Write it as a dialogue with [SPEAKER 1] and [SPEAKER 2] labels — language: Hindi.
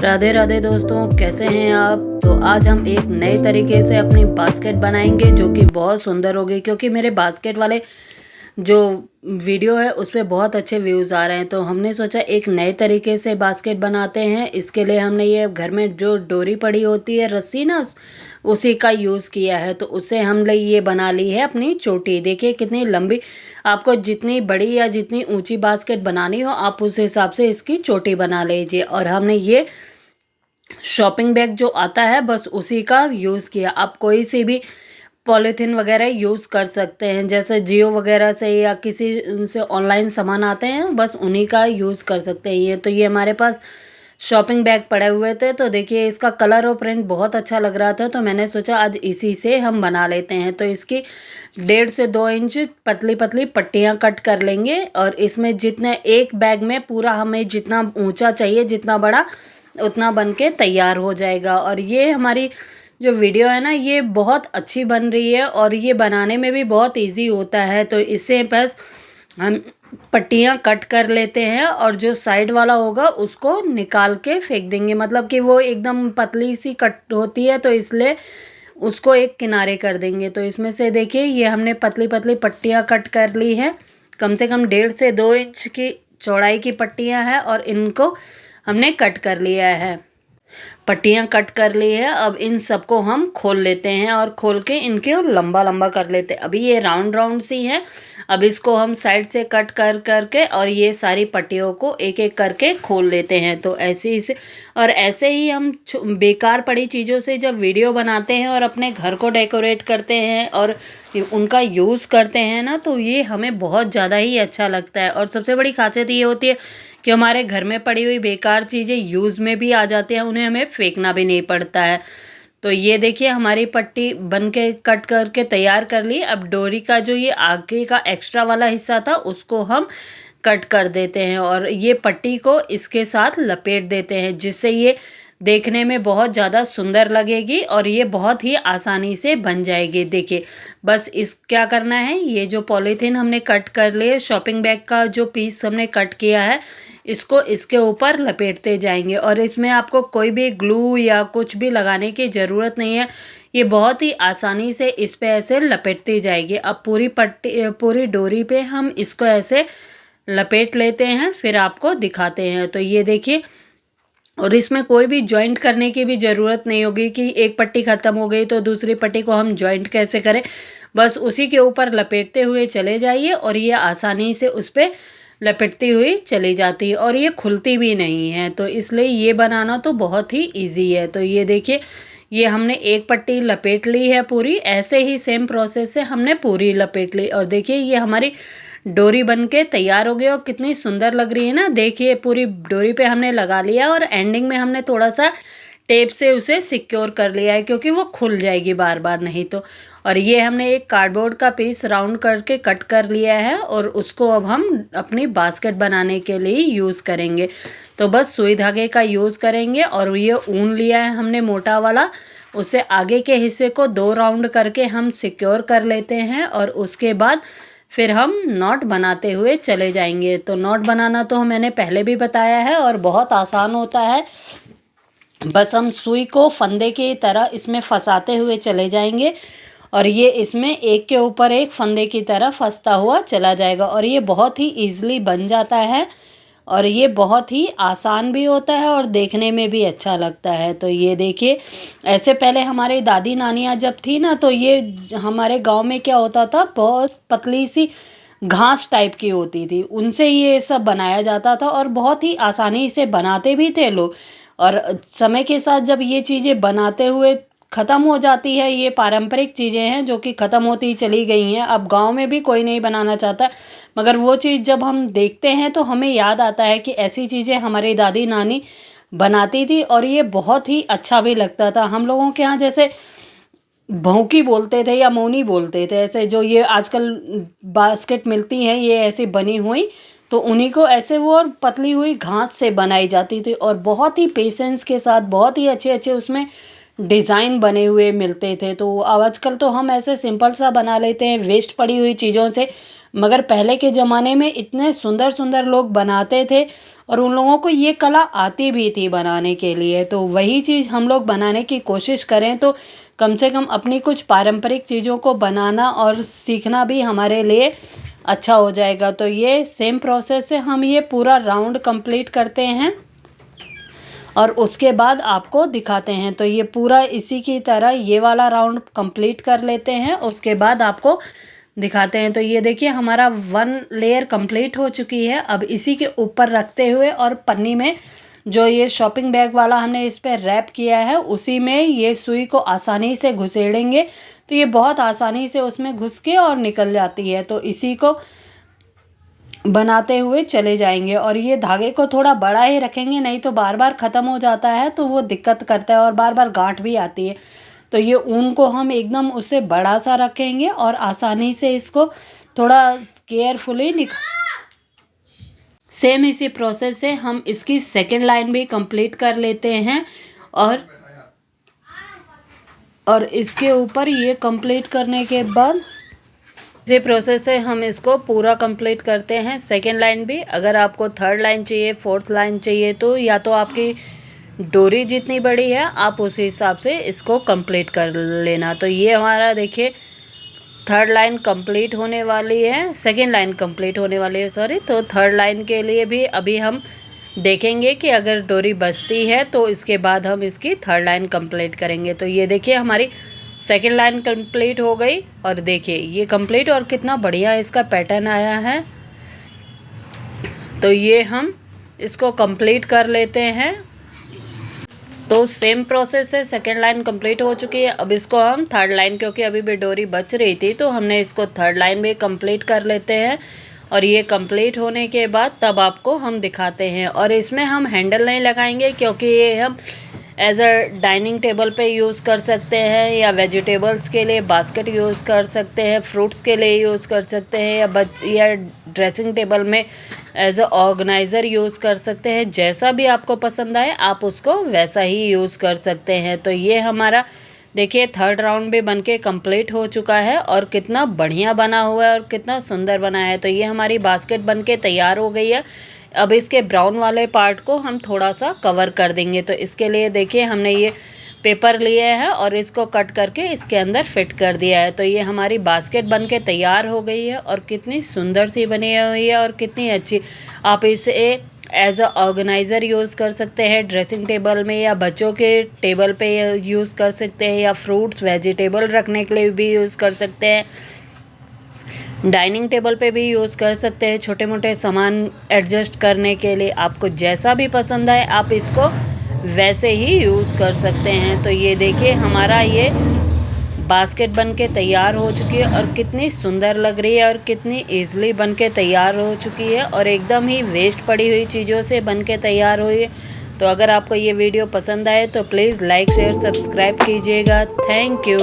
[SPEAKER 1] राधे राधे दोस्तों, कैसे हैं आप। तो आज हम एक नए तरीके से अपनी बास्केट बनाएंगे जो कि बहुत सुंदर होगी, क्योंकि मेरे बास्केट वाले जो वीडियो है उस पर बहुत अच्छे व्यूज़ आ रहे हैं। तो हमने सोचा एक नए तरीके से बास्केट बनाते हैं। इसके लिए हमने ये घर में जो डोरी पड़ी होती है, रस्सी ना, उसी का यूज़ किया है। तो उससे हमने ये बना ली है अपनी चोटी। देखिए कितनी लंबी, आपको जितनी बड़ी या जितनी ऊंची बास्केट बनानी हो आप उस हिसाब से इसकी चोटी बना लीजिए। और हमने ये शॉपिंग बैग जो आता है बस उसी का यूज़ किया। आप कोई सी भी पॉलीथीन वगैरह यूज़ कर सकते हैं, जैसे जियो वगैरह से या किसी से ऑनलाइन सामान आते हैं, बस उन्हीं का यूज़ कर सकते हैं। ये हमारे पास शॉपिंग बैग पड़े हुए थे, तो देखिए इसका कलर और प्रिंट बहुत अच्छा लग रहा था, तो मैंने सोचा आज इसी से हम बना लेते हैं। तो इसकी 1.5 से 2 इंच पतली पतली पट्टियाँ कट कर लेंगे। और इसमें जितने एक बैग में पूरा हमें जितना ऊंचा चाहिए, जितना बड़ा, उतना बन के तैयार हो जाएगा। और ये हमारी जो वीडियो है ना, ये बहुत अच्छी बन रही है और ये बनाने में भी बहुत इजी होता है। तो इससे बस हम पट्टियाँ कट कर लेते हैं और जो साइड वाला होगा उसको निकाल के फेंक देंगे, मतलब कि वो एकदम पतली सी कट होती है, तो इसलिए उसको एक किनारे कर देंगे। तो इसमें से देखिए ये हमने पतली पतली पट्टियाँ कट कर ली हैं। कम से कम 1.5 से 2 इंच की चौड़ाई की पट्टियाँ हैं और इनको हमने कट कर लिया है। पट्टियाँ कट कर ली है। अब इन सबको हम खोल लेते हैं और खोल के इनके लंबा लंबा कर लेते हैं। अभी ये राउंड राउंड सी हैं। अब इसको हम साइड से कट कर करके और ये सारी पट्टियों को एक एक करके खोल लेते हैं। तो ऐसे ही से और ऐसे ही हम बेकार पड़ी चीज़ों से जब वीडियो बनाते हैं और अपने घर को डेकोरेट करते हैं और उनका यूज़ करते हैं ना, तो ये हमें बहुत ज़्यादा ही अच्छा लगता है। और सबसे बड़ी खासियत ये होती है कि हमारे घर में पड़ी हुई बेकार चीज़ें यूज़ में भी आ जाती हैं, उन्हें हमें फेंकना भी नहीं पड़ता है। तो ये देखिए हमारी पट्टी बन के कट करके तैयार कर ली। अब डोरी का जो ये आगे का एक्स्ट्रा वाला हिस्सा था उसको हम कट कर देते हैं और ये पट्टी को इसके साथ लपेट देते हैं, जिससे ये देखने में बहुत ज़्यादा सुंदर लगेगी और ये बहुत ही आसानी से बन जाएगी। देखिए बस इस क्या करना है, ये जो पॉलीथीन हमने कट कर लिए, शॉपिंग बैग का जो पीस हमने कट किया है, इसको इसके ऊपर लपेटते जाएंगे। और इसमें आपको कोई भी ग्लू या कुछ भी लगाने की ज़रूरत नहीं है, ये बहुत ही आसानी से इस पे ऐसे लपेटती जाएगी। अब पूरी डोरी पे हम इसको ऐसे लपेट लेते हैं, फिर आपको दिखाते हैं। तो ये देखिए, और इसमें कोई भी जॉइंट करने की भी ज़रूरत नहीं होगी कि एक पट्टी ख़त्म हो गई तो दूसरी पट्टी को हम जॉइंट कैसे करें। बस उसी के ऊपर लपेटते हुए चले जाइए और ये आसानी से उस पर लपेटती हुई चली जाती है और ये खुलती भी नहीं है। तो इसलिए ये बनाना तो बहुत ही इजी है। तो ये देखिए, ये हमने एक पट्टी लपेट ली है पूरी। ऐसे ही सेम प्रोसेस से हमने पूरी लपेट ली और देखिए ये हमारी डोरी बन के तैयार हो गई और कितनी सुंदर लग रही है ना। देखिए पूरी डोरी पे हमने लगा लिया और एंडिंग में हमने थोड़ा सा टेप से उसे सिक्योर कर लिया है, क्योंकि वो खुल जाएगी बार बार नहीं तो। और ये हमने एक कार्डबोर्ड का पीस राउंड करके कट कर लिया है और उसको अब हम अपनी बास्केट बनाने के लिए यूज़ करेंगे। तो बस सुई धागे का यूज़ करेंगे और ये ऊन लिया है हमने मोटा वाला, उससे आगे के हिस्से को 2 राउंड करके हम सिक्योर कर लेते हैं और उसके बाद फिर हम नॉट बनाते हुए चले जाएंगे। तो नॉट बनाना तो मैंने पहले भी बताया है और बहुत आसान होता है। बस हम सुई को फंदे की तरह इसमें फंसाते हुए चले जाएंगे और ये इसमें एक के ऊपर एक फंदे की तरह फंसता हुआ चला जाएगा और ये बहुत ही ईजिली बन जाता है और ये बहुत ही आसान भी होता है और देखने में भी अच्छा लगता है। तो ये देखिए, ऐसे पहले हमारी दादी नानियाँ जब थी ना, तो ये हमारे गांव में क्या होता था, बहुत पतली सी घास टाइप की होती थी, उनसे ये सब बनाया जाता था और बहुत ही आसानी से बनाते भी थे लोग। और समय के साथ जब ये चीज़ें बनाते हुए ख़त्म हो जाती है, ये पारंपरिक चीज़ें हैं जो कि ख़त्म होती चली गई हैं, अब गांव में भी कोई नहीं बनाना चाहता, मगर वो चीज़ जब हम देखते हैं तो हमें याद आता है कि ऐसी चीज़ें हमारी दादी नानी बनाती थी और ये बहुत ही अच्छा भी लगता था। हम लोगों के यहाँ जैसे भौंकी बोलते थे या मौनी बोलते थे, ऐसे जो ये आजकल बास्केट मिलती हैं ये ऐसी बनी हुई, तो उन्हीं को ऐसे वो और पतली हुई घास से बनाई जाती थी और बहुत ही पेशेंस के साथ बहुत ही अच्छे अच्छे उसमें डिज़ाइन बने हुए मिलते थे। तो आजकल तो हम ऐसे सिंपल सा बना लेते हैं वेस्ट पड़ी हुई चीज़ों से, मगर पहले के ज़माने में इतने सुंदर सुंदर लोग बनाते थे और उन लोगों को ये कला आती भी थी बनाने के लिए। तो वही चीज़ हम लोग बनाने की कोशिश करें तो कम से कम अपनी कुछ पारंपरिक चीज़ों को बनाना और सीखना भी हमारे लिए अच्छा हो जाएगा। तो ये सेम प्रोसेस से हम ये पूरा राउंड कंप्लीट करते हैं और उसके बाद आपको दिखाते हैं। तो ये पूरा इसी की तरह ये वाला राउंड कंप्लीट कर लेते हैं, उसके बाद आपको दिखाते हैं। तो ये देखिए हमारा 1 लेयर कंप्लीट हो चुकी है। अब इसी के ऊपर रखते हुए और पन्नी में जो ये शॉपिंग बैग वाला हमने इस पर रैप किया है उसी में ये सुई को आसानी से घुसेड़ेंगे तो ये बहुत आसानी से उसमें घुस के और निकल जाती है। तो इसी को बनाते हुए चले जाएंगे और ये धागे को थोड़ा बड़ा ही रखेंगे, नहीं तो बार बार ख़त्म हो जाता है तो वो दिक्कत करता है और बार बार गांठ भी आती है। तो ये ऊन को हम एकदम उससे बड़ा सा रखेंगे और आसानी से इसको थोड़ा केयरफुली सेम इसी प्रोसेस से हम इसकी सेकंड लाइन भी कंप्लीट कर लेते हैं और इसके ऊपर ये कंप्लीट करने के बाद इसी प्रोसेस से हम इसको पूरा कंप्लीट करते हैं सेकंड लाइन भी। अगर आपको थर्ड लाइन चाहिए, फोर्थ लाइन चाहिए तो या तो आपकी डोरी जितनी बड़ी है आप उसी हिसाब से इसको कंप्लीट कर लेना। तो ये हमारा देखिए थर्ड लाइन कंप्लीट होने वाली है, सेकंड लाइन कंप्लीट होने वाली है सॉरी। तो थर्ड लाइन के लिए भी अभी हम देखेंगे कि अगर डोरी बचती है तो इसके बाद हम इसकी थर्ड लाइन कंप्लीट करेंगे। तो ये देखिए हमारी सेकंड लाइन कंप्लीट हो गई और देखिए ये कंप्लीट और कितना बढ़िया इसका पैटर्न आया है। तो ये हम इसको कंप्लीट कर लेते हैं। तो सेम प्रोसेस से सेकेंड लाइन कंप्लीट हो चुकी है। अब इसको हम थर्ड लाइन, क्योंकि अभी भी डोरी बच रही थी तो हमने इसको थर्ड लाइन भी कंप्लीट कर लेते हैं और ये कंप्लीट होने के बाद तब आपको हम दिखाते हैं। और इसमें हम हैंडल नहीं लगाएंगे क्योंकि ये हम एज अ डाइनिंग टेबल पे यूज़ कर सकते हैं या वेजिटेबल्स के लिए बास्केट यूज़ कर सकते हैं, फ्रूट्स के लिए यूज़ कर सकते हैं या ड्रेसिंग टेबल में एज अ ऑर्गेनाइज़र यूज़ कर सकते हैं। जैसा भी आपको पसंद आए आप उसको वैसा ही यूज़ कर सकते हैं। तो ये हमारा देखिए थर्ड राउंड भी बनके कंप्लीट हो चुका है और कितना बढ़िया बना हुआ है और कितना सुंदर बना है। तो ये हमारी बास्केट बनके तैयार हो गई है। अब इसके ब्राउन वाले पार्ट को हम थोड़ा सा कवर कर देंगे। तो इसके लिए देखिए हमने ये पेपर लिए हैं और इसको कट करके इसके अंदर फिट कर दिया है। तो ये हमारी बास्केट बनके तैयार हो गई है और कितनी सुंदर सी बनी हुई है और कितनी अच्छी। आप इसे एज अ ऑर्गेनाइज़र यूज़ कर सकते हैं ड्रेसिंग टेबल में या बच्चों के टेबल पे यूज़ कर सकते हैं या फ्रूट्स वेजिटेबल रखने के लिए भी यूज़ कर सकते हैं, डाइनिंग टेबल पे भी यूज़ कर सकते हैं, छोटे मोटे सामान एडजस्ट करने के लिए। आपको जैसा भी पसंद आए आप इसको वैसे ही यूज़ कर सकते हैं। तो ये देखिए हमारा ये बास्केट बन के तैयार हो चुकी है और कितनी सुंदर लग रही है और कितनी ईज़िली बन के तैयार हो चुकी है और एकदम ही वेस्ट पड़ी हुई चीज़ों से बन के तैयार हुई है। तो अगर आपको ये वीडियो पसंद आए तो प्लीज़ लाइक शेयर सब्सक्राइब कीजिएगा। Thank you.